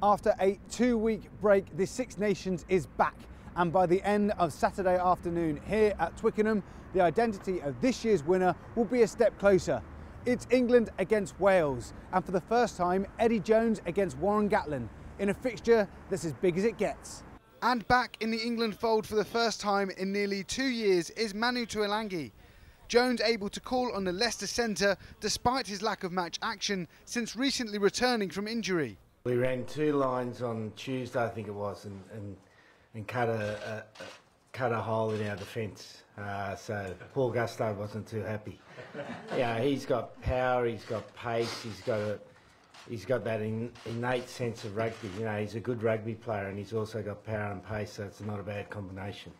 After a 2-week break, the Six Nations is back, and by the end of Saturday afternoon here at Twickenham, the identity of this year's winner will be a step closer. It's England against Wales, and for the first time, Eddie Jones against Warren Gatland, in a fixture that's as big as it gets. And back in the England fold for the first time in nearly 2 years is Manu Tuilagi. Jones able to call on the Leicester centre despite his lack of match action since recently returning from injury. We ran 2 lines on Tuesday, I think it was, and cut a hole in our defence. So Paul Gustard wasn't too happy. Yeah, he's got power, he's got pace, he's got that innate sense of rugby. You know, he's a good rugby player, and he's also got power and pace, so it's not a bad combination.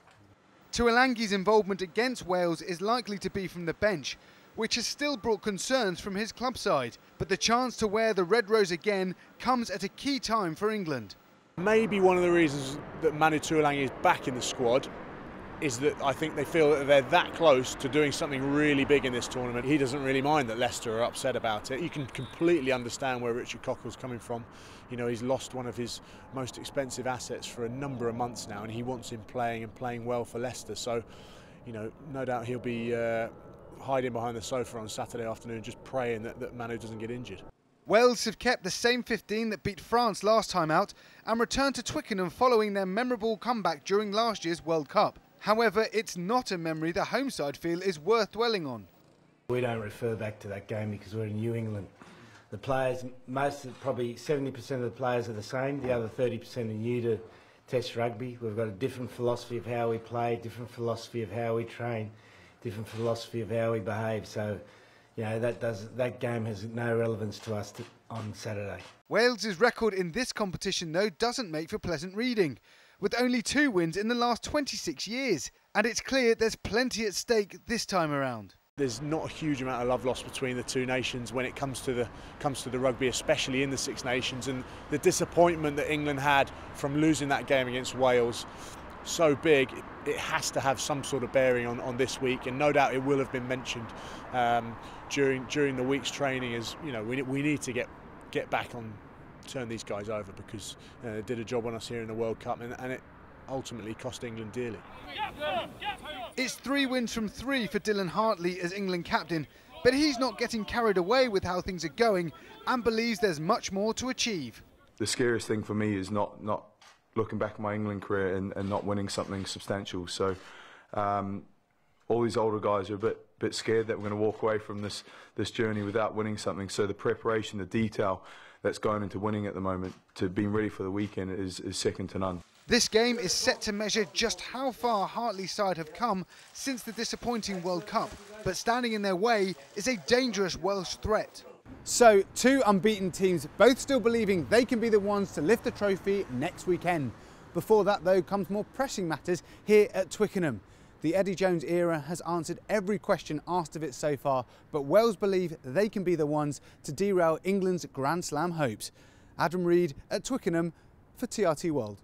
Tuilagi's involvement against Wales is likely to be from the bench, which has still brought concerns from his club side. But the chance to wear the Red Rose again comes at a key time for England. Maybe one of the reasons that Manu Tuilagi is back in the squad is that I think they feel that they're that close to doing something really big in this tournament. He doesn't really mind that Leicester are upset about it. You can completely understand where Richard Cockle's coming from. You know, he's lost one of his most expensive assets for a number of months now, and he wants him playing and playing well for Leicester. So, you know, no doubt he'll be hiding behind the sofa on Saturday afternoon, just praying that Manu doesn't get injured. Wales have kept the same 15 that beat France last time out and returned to Twickenham following their memorable comeback during last year's World Cup. However, it's not a memory the home side feel is worth dwelling on. We don't refer back to that game because we're in New England. The players, probably 70% of the players are the same. The other 30% are new to Test rugby. We've got a different philosophy of how we play, different philosophy of how we train, different philosophy of how we behave. So, you know, that game has no relevance to us on Saturday. Wales's record in this competition, though, doesn't make for pleasant reading, with only 2 wins in the last 26 years. And it's clear there's plenty at stake this time around. There's not a huge amount of love lost between the 2 nations when it comes to the rugby, especially in the Six Nations, and the disappointment that England had from losing that game against Wales, so big, it has to have some sort of bearing on this week, and no doubt it will have been mentioned during the week's training. As you know, we need to get back on, turn these guys over, because they did a job on us here in the World Cup, and it ultimately cost England dearly. It's 3 wins from 3 for Dylan Hartley as England captain, but he's not getting carried away with how things are going and believes there's much more to achieve. The scariest thing for me is not looking back at my England career and not winning something substantial. So all these older guys are a bit scared that we're going to walk away from this journey without winning something. So the preparation, the detail that's going into winning at the moment, to being ready for the weekend, is second to none. This game is set to measure just how far Hartley's side have come since the disappointing World Cup, but standing in their way is a dangerous Welsh threat. So 2 unbeaten teams, both still believing they can be the ones to lift the trophy next weekend. Before that, though, comes more pressing matters here at Twickenham. The Eddie Jones era has answered every question asked of it so far, but Wales believe they can be the ones to derail England's Grand Slam hopes. Adam Reed at Twickenham for TRT World.